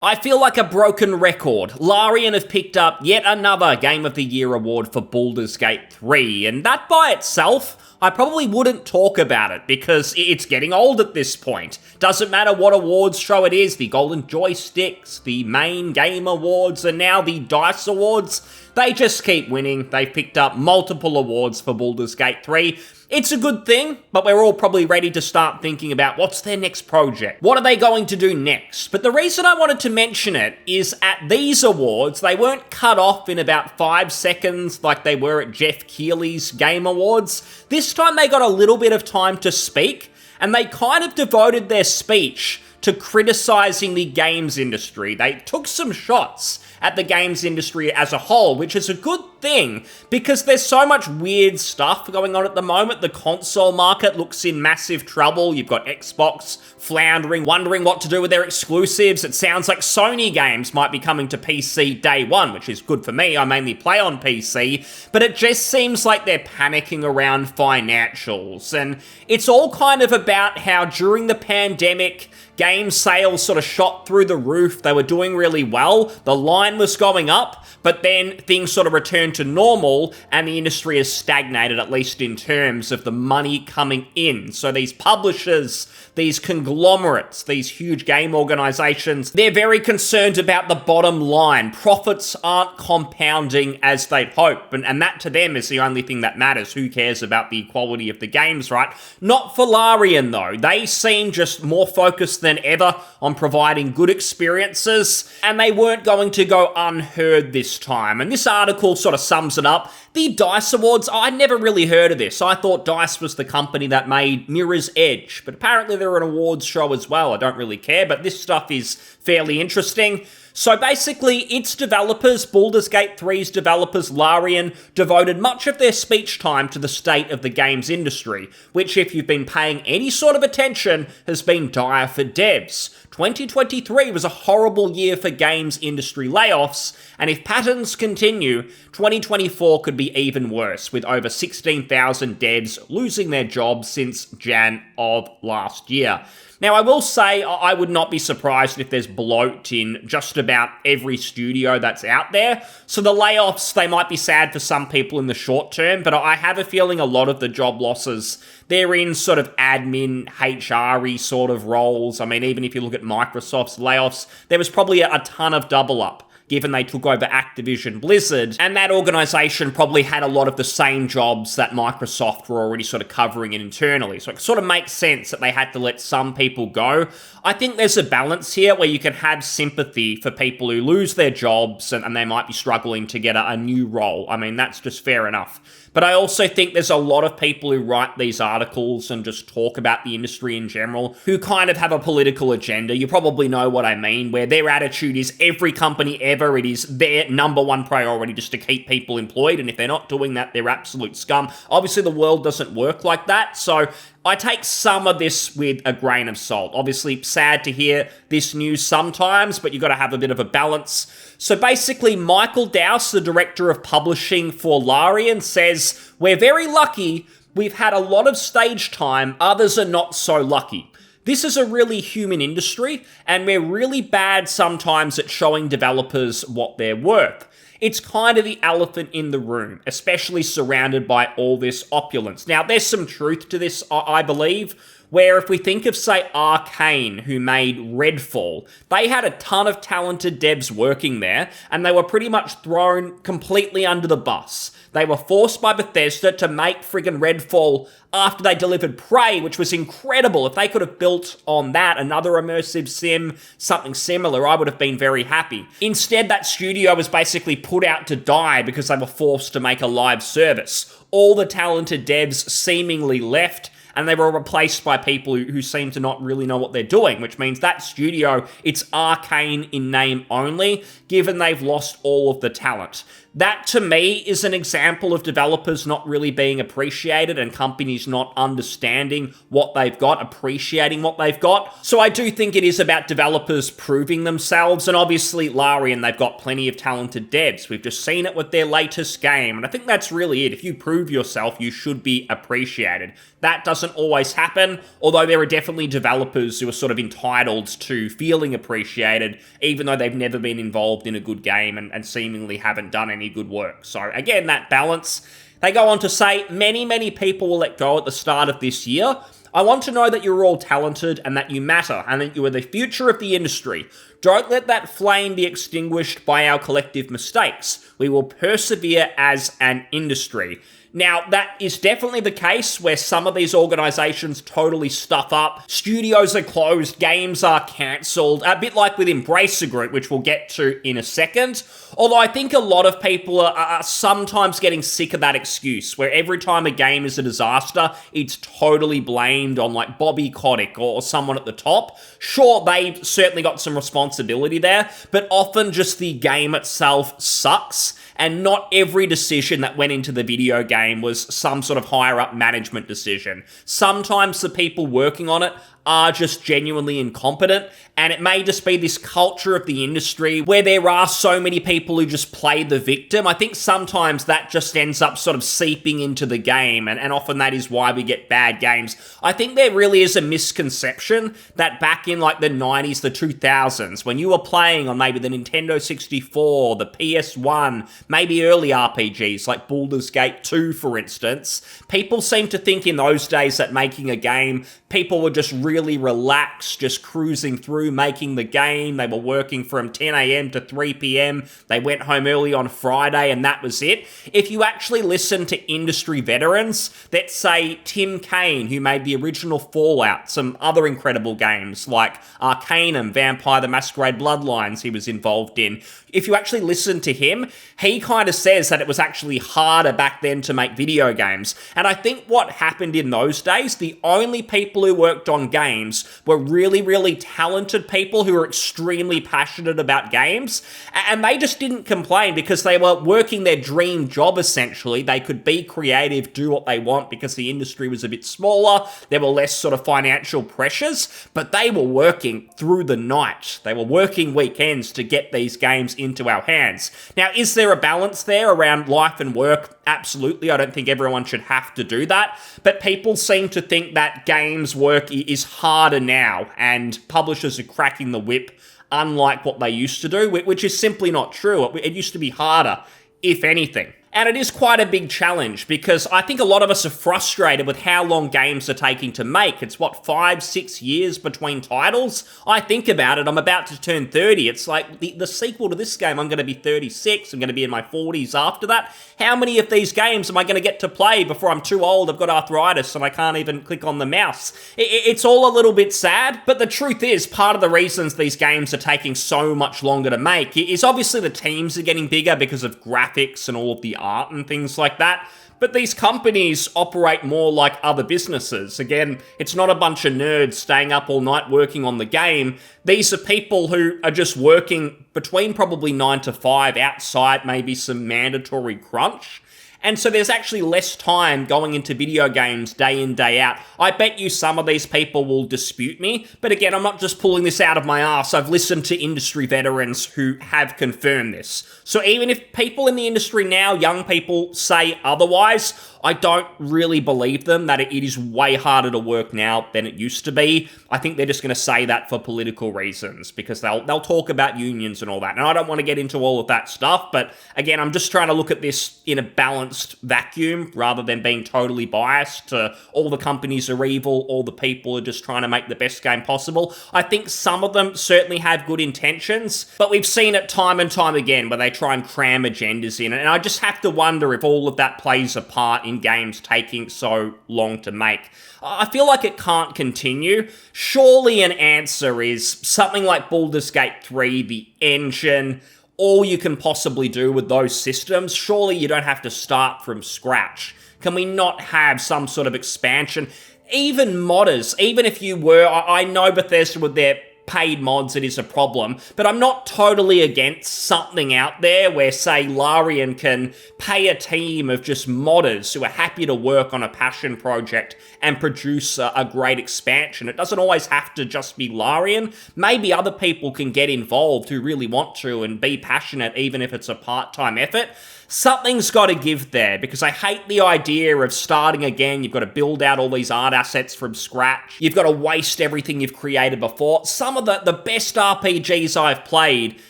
I feel like a broken record. Larian have picked up yet another Game of the Year award for Baldur's Gate 3, and that by itself, I probably wouldn't talk about it because it's getting old at this point. Doesn't matter what awards show it is, the Golden Joysticks, the main game awards, and now the DICE awards, they just keep winning. They've picked up multiple awards for Baldur's Gate 3. It's a good thing, but we're all probably ready to start thinking about what's their next project. What are they going to do next? But the reason I wanted to mention it is at these awards, they weren't cut off in about 5 seconds like they were at Jeff Keighley's Game Awards. This time they got a little bit of time to speak, and they kind of devoted their speech to criticizing the games industry. They took some shots at the games industry as a whole, which is a good thing because there's so much weird stuff going on at the moment. The console market looks in massive trouble. You've got Xbox floundering, wondering what to do with their exclusives. It sounds like Sony games might be coming to PC day one, which is good for me. I mainly play on PC, but it just seems like they're panicking around financials. And it's all kind of about how during the pandemic, game sales sort of shot through the roof. They were doing really well. The line was going up, but then things sort of returned to normal and the industry has stagnated, at least in terms of the money coming in. So these publishers, these conglomerates, these huge game organizations, they're very concerned about the bottom line. Profits aren't compounding as they'd hope, and that to them is the only thing that matters. Who cares about the quality of the games, right? Not for Larian, though. They seem just more focused than ever on providing good experiences, and they weren't going to go unheard this time. And this article sort of sums it up. The DICE Awards, I never really heard of this. I thought DICE was the company that made Mirror's Edge, but apparently they're an awards show as well. I don't really care, but this stuff is fairly interesting. So basically, its developers, Baldur's Gate 3's developers, Larian, devoted much of their speech time to the state of the games industry, which, if you've been paying any sort of attention, has been dire for devs. 2023 was a horrible year for games industry layoffs, and if patterns continue, 2024 could be even worse, with over 16,000 devs losing their jobs since Jan of last year. Now, I will say I would not be surprised if there's bloat in just about every studio that's out there. So the layoffs, they might be sad for some people in the short term, but I have a feeling a lot of the job losses, they're in sort of admin, HR-y sort of roles. I mean, even if you look at Microsoft's layoffs, there was probably a ton of double up, given they took over Activision Blizzard, and that organization probably had a lot of the same jobs that Microsoft were already sort of covering internally. So it sort of makes sense that they had to let some people go. I think there's a balance here where you can have sympathy for people who lose their jobs and they might be struggling to get a new role. I mean, that's just fair enough. But I also think there's a lot of people who write these articles and just talk about the industry in general who kind of have a political agenda. You probably know what I mean, where their attitude is every company ever, it is their number one priority just to keep people employed. And if they're not doing that, they're absolute scum. Obviously, the world doesn't work like that. So I take some of this with a grain of salt. Obviously, sad to hear this news sometimes, but you've got to have a bit of a balance. So basically, Michael Dowse, the director of publishing for Larian, says, "We're very lucky. We've had a lot of stage time. Others are not so lucky. This is a really human industry, and we're really bad sometimes at showing developers what they're worth. It's kind of the elephant in the room, especially surrounded by all this opulence." Now, there's some truth to this, I believe, where if we think of, say, Arcane, who made Redfall, they had a ton of talented devs working there, and they were pretty much thrown completely under the bus. They were forced by Bethesda to make friggin' Redfall after they delivered Prey, which was incredible. If they could have built on that, another immersive sim, something similar, I would have been very happy. Instead, that studio was basically put out to die because they were forced to make a live service. All the talented devs seemingly left, and they were replaced by people who seem to not really know what they're doing, which means that studio, it's Arcane in name only, given they've lost all of the talent. That, to me, is an example of developers not really being appreciated and companies not understanding what they've got, appreciating what they've got. So I do think it is about developers proving themselves, and obviously Larian, they've got plenty of talented devs. We've just seen it with their latest game, and I think that's really it. If you prove yourself, you should be appreciated. That doesn't always happen, although there are definitely developers who are sort of entitled to feeling appreciated, even though they've never been involved in a good game and seemingly haven't done any good work. So again, that balance. They go on to say, many people will let go at the start of this year. I want to know that you're all talented and that you matter and that you are the future of the industry. Don't let that flame be extinguished by our collective mistakes. We will persevere as an industry. Now, that is definitely the case where some of these organizations totally stuff up. Studios are closed, games are cancelled, a bit like with Embracer Group, which we'll get to in a second. Although I think a lot of people are sometimes getting sick of that excuse, where every time a game is a disaster, it's totally blamed on like Bobby Kotick or someone at the top. Sure, they've certainly got some responsibility there, but often just the game itself sucks. And not every decision that went into the video game was some sort of higher up management decision. Sometimes the people working on it are just genuinely incompetent, and it may just be this culture of the industry where there are so many people who just play the victim. I think sometimes that just ends up sort of seeping into the game, and often that is why we get bad games. I think there really is a misconception that back in like the 90s, the 2000s, when you were playing on maybe the Nintendo 64, the PS1, maybe early RPGs like Baldur's Gate 2, for instance, people seem to think in those days that making a game, people were just really relaxed, just cruising through making the game. They were working from 10 a.m. to 3 p.m. They went home early on Friday and that was it. If you actually listen to industry veterans, let's say Tim Kaine, who made the original Fallout, some other incredible games like Arcanum, Vampire the Masquerade Bloodlines he was involved in. If you actually listen to him, he kind of says that it was actually harder back then to make video games. And I think what happened in those days, the only people who worked on games were really talented people who were extremely passionate about games. And they just didn't complain because they were working their dream job essentially. They could be creative, do what they want because the industry was a bit smaller. There were less sort of financial pressures, but they were working through the night. They were working weekends to get these games into our hands. Now, is there a balance there around life and work? Absolutely. I don't think everyone should have to do that, but people seem to think that games work is harder now and publishers are cracking the whip unlike what they used to do, which is simply not true. It used to be harder, if anything. And it is quite a big challenge because I think a lot of us are frustrated with how long games are taking to make. It's 5-6 years between titles? I think about it, I'm about to turn 30. It's like the sequel to this game, I'm going to be 36, I'm going to be in my 40s after that. How many of these games am I going to get to play before I'm too old, I've got arthritis, and I can't even click on the mouse? It's all a little bit sad, but the truth is, part of the reasons these games are taking so much longer to make is obviously the teams are getting bigger because of graphics and all of the art and things like that. But these companies operate more like other businesses. Again, it's not a bunch of nerds staying up all night working on the game. These are people who are just working between probably 9 to 5 outside maybe some mandatory crunch. And so there's actually less time going into video games day in, day out. I bet you some of these people will dispute me, but again, I'm not just pulling this out of my ass. I've listened to industry veterans who have confirmed this. So even if people in the industry now, young people, say otherwise, I don't really believe them that it is way harder to work now than it used to be. I think they're just going to say that for political reasons because they'll talk about unions and all that. And I don't want to get into all of that stuff, but again, I'm just trying to look at this in a balanced vacuum rather than being totally biased to all the companies are evil, all the people are just trying to make the best game possible. I think some of them certainly have good intentions, but we've seen it time and time again where they try and cram agendas in, and I just have to wonder if all of that plays a part in games taking so long to make. I feel like it can't continue. Surely an answer is something like Baldur's Gate 3, the engine, all you can possibly do with those systems. Surely you don't have to start from scratch. Can we not have some sort of expansion? Even modders, even if you were, I know Bethesda with their paid mods, it is a problem, but I'm not totally against something out there where, say, Larian can pay a team of just modders who are happy to work on a passion project and produce a great expansion. It doesn't always have to just be Larian. Maybe other people can get involved who really want to and be passionate, even if it's a part-time effort. Something's got to give there, because I hate the idea of starting again. You've got to build out all these art assets from scratch. You've got to waste everything you've created before. Some of the best RPGs I've played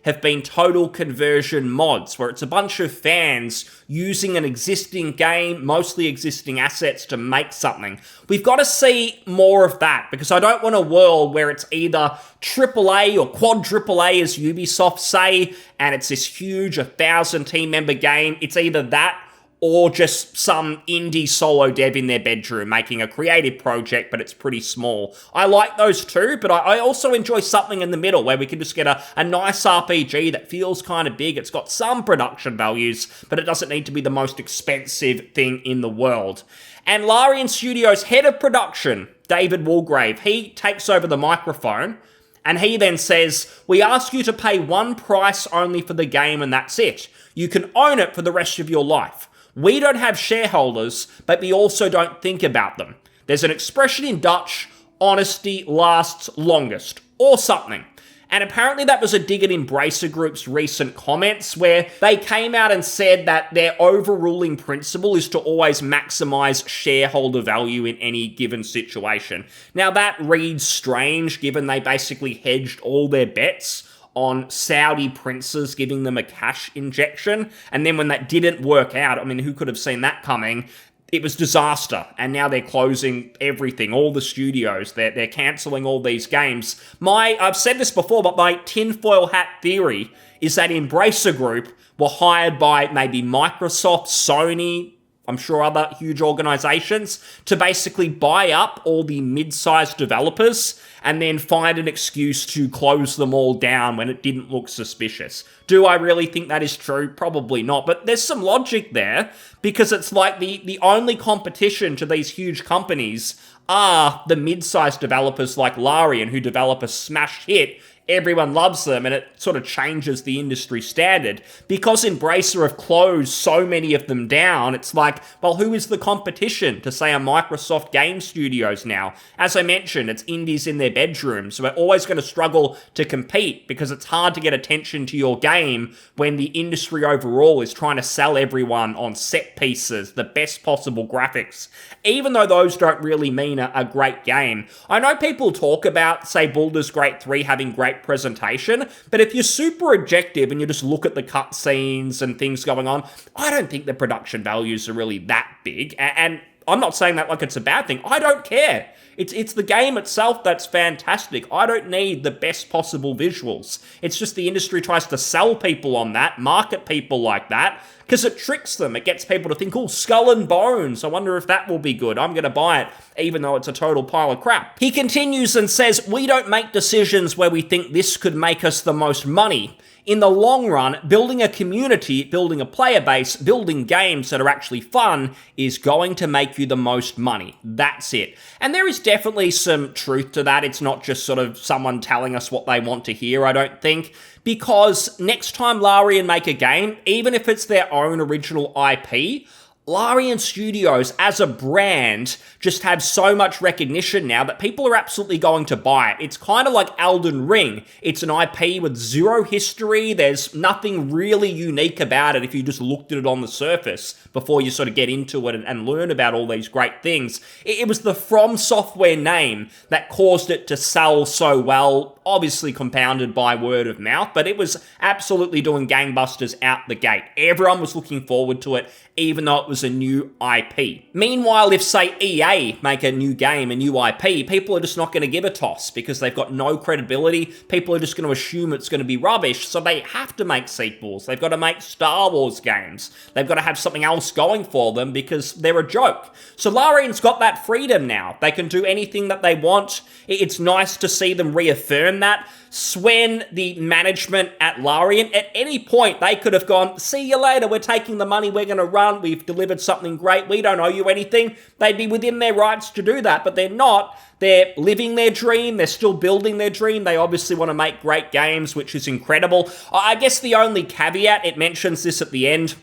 have been total conversion mods, where it's a bunch of fans using an existing game, mostly existing assets, to make something. We've got to see more of that, because I don't want a world where it's either AAA or quadruple A, as Ubisoft say, and it's this huge 1,000 team member game. It's either that or just some indie solo dev in their bedroom making a creative project, but it's pretty small. I like those too, but I also enjoy something in the middle where we can just get a nice RPG that feels kind of big. It's got some production values, but it doesn't need to be the most expensive thing in the world. And Larian Studios' head of production, David Walgrave, he takes over the microphone, and he then says, "We ask you to pay one price only for the game, and that's it. You can own it for the rest of your life. We don't have shareholders, but we also don't think about them. There's an expression in Dutch, honesty lasts longest," or something. And apparently that was a dig at Embracer Group's recent comments, where they came out and said that their overruling principle is to always maximize shareholder value in any given situation. Now that reads strange, given they basically hedged all their bets on Saudi princes giving them a cash injection. And then when that didn't work out, I mean, who could have seen that coming? It was disaster, and now they're closing everything, all the studios. They're cancelling all these games. I've said this before, but my tinfoil hat theory is that Embracer Group were hired by maybe Microsoft, Sony, I'm sure other huge organizations, to basically buy up all the mid-sized developers and then find an excuse to close them all down when it didn't look suspicious. Do I really think that is true? Probably not, but there's some logic there, because it's like the only competition to these huge companies are the mid-sized developers like Larian, who develop a smash hit. Everyone loves them, and it sort of changes the industry standard. Because Embracer have closed so many of them down, it's like, well, who is the competition to, say, a Microsoft Game Studios now? As I mentioned, it's indies in their bedrooms, so we're always going to struggle to compete, because it's hard to get attention to your game when the industry overall is trying to sell everyone on set pieces, the best possible graphics, even though those don't really mean a great game. I know people talk about, say, Baldur's Gate 3 having great presentation, but if you're super objective and you just look at the cutscenes and things going on, I don't think the production values are really that big. And I'm not saying that like it's a bad thing. I don't care. It's the game itself that's fantastic. I don't need the best possible visuals. It's just the industry tries to sell people on that, market people like that, because it tricks them. It gets people to think, oh, Skull and Bones, I wonder if that will be good. I'm going to buy it, even though it's a total pile of crap. He continues and says, "We don't make decisions where we think this could make us the most money. In the long run, building a community, building a player base, building games that are actually fun is going to make you the most money. That's it." And there is definitely some truth to that. It's not just sort of someone telling us what they want to hear, I don't think. Because next time Larian make a game, even if it's their own original IP, Larian Studios as a brand just have so much recognition now that people are absolutely going to buy it. It's kind of like Elden Ring. It's an IP with zero history. There's nothing really unique about it if you just looked at it on the surface before you sort of get into it and learn about all these great things. It was the From Software name that caused it to sell so well, obviously compounded by word of mouth, but it was absolutely doing gangbusters out the gate. Everyone was looking forward to it, even though it was a new IP. Meanwhile, if, say, EA make a new game, a new IP, people are just not going to give a toss because they've got no credibility. People are just going to assume it's going to be rubbish, so they have to make sequels. They've got to make Star Wars games. They've got to have something else going for them because they're a joke. So Larian's got that freedom now. They can do anything that they want. It's nice to see them reaffirm that. Swen, the management at Larian, at any point they could have gone, "See you later, we're taking the money, we're going to run, we've delivered delivered something great. We don't owe you anything. They'd be within their rights to do that, but they're not. They're living their dream. They're still building their dream. They obviously want to make great games, which is incredible. I guess the only caveat, it mentions this at the end,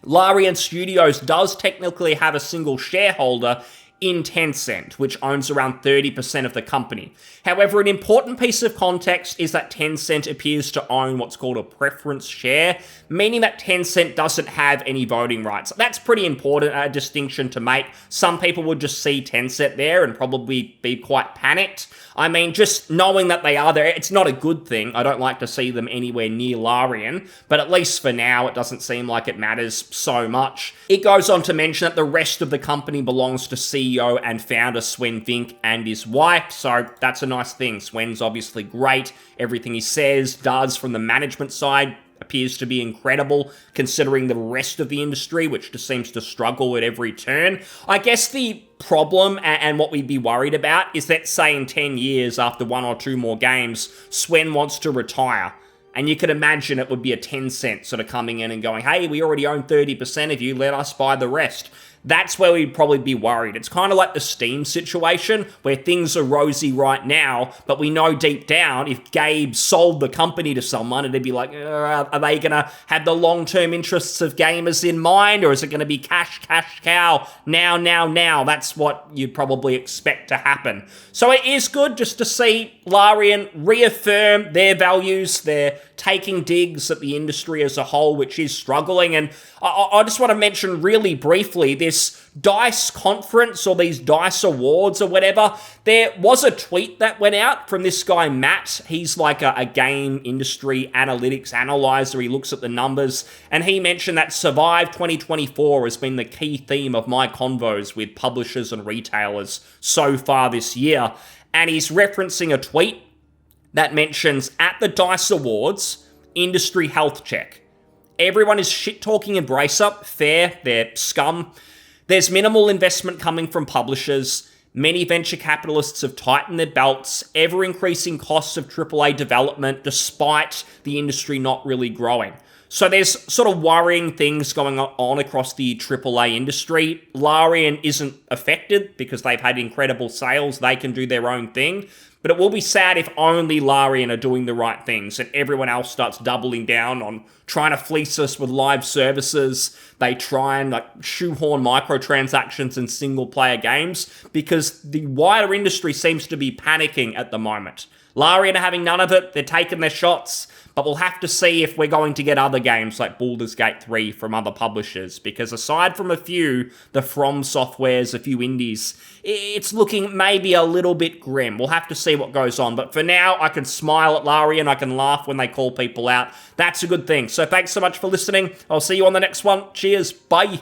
Larian Studios does technically have a single shareholder in Tencent, which owns around 30% of the company. However, an important piece of context is that Tencent appears to own what's called a preference share, meaning that Tencent doesn't have any voting rights. That's pretty important, a distinction to make. Some people would just see Tencent there and probably be quite panicked. I mean, just knowing that they are there, it's not a good thing. I don't like to see them anywhere near Larian, but at least for now, it doesn't seem like it matters so much. It goes on to mention that the rest of the company belongs to CEO and founder Sven Vink and his wife, so that's a nice thing. Sven's obviously great. Everything he says, does from the management side appears to be incredible, considering the rest of the industry, which just seems to struggle at every turn. I guess the problem and what we'd be worried about is that, say, in 10 years, after 1 or 2 more games, Sven wants to retire. And you could imagine it would be a Tencent sort of coming in and going, hey, we already own 30% of you, let us buy the rest. That's where we'd probably be worried. It's kind of like the Steam situation, where things are rosy right now, but we know deep down, if Gabe sold the company to someone, it'd be like, are they going to have the long-term interests of gamers in mind, or is it going to be cash cow, now? That's what you'd probably expect to happen. So it is good just to see Larian reaffirm their values. They're taking digs at the industry as a whole, which is struggling. And I just want to mention really briefly this DICE conference, or these DICE awards or whatever. There was a tweet that went out from this guy, Matt. He's like a game industry analytics analyzer. He looks at the numbers, and he mentioned that Survive 2024 has been the key theme of my convos with publishers and retailers so far this year. And he's referencing a tweet that mentions, at the DICE Awards, industry health check. Everyone is shit-talking Embracer. Fair, they're scum. There's minimal investment coming from publishers. Many venture capitalists have tightened their belts. Ever-increasing costs of AAA development, despite the industry not really growing. So there's sort of worrying things going on across the AAA industry. Larian isn't affected because they've had incredible sales. They can do their own thing. But it will be sad if only Larian are doing the right things and everyone else starts doubling down on trying to fleece us with live services. They try and shoehorn microtransactions in single-player games because the wider industry seems to be panicking at the moment. Larian are having none of it. They're taking their shots. But we'll have to see if we're going to get other games like Baldur's Gate 3 from other publishers, because aside from a few, the From Softwares, a few indies, it's looking maybe a little bit grim. We'll have to see what goes on. But for now, I can smile at Larian, I can laugh when they call people out. That's a good thing. So thanks so much for listening. I'll see you on the next one. Cheers. Bye.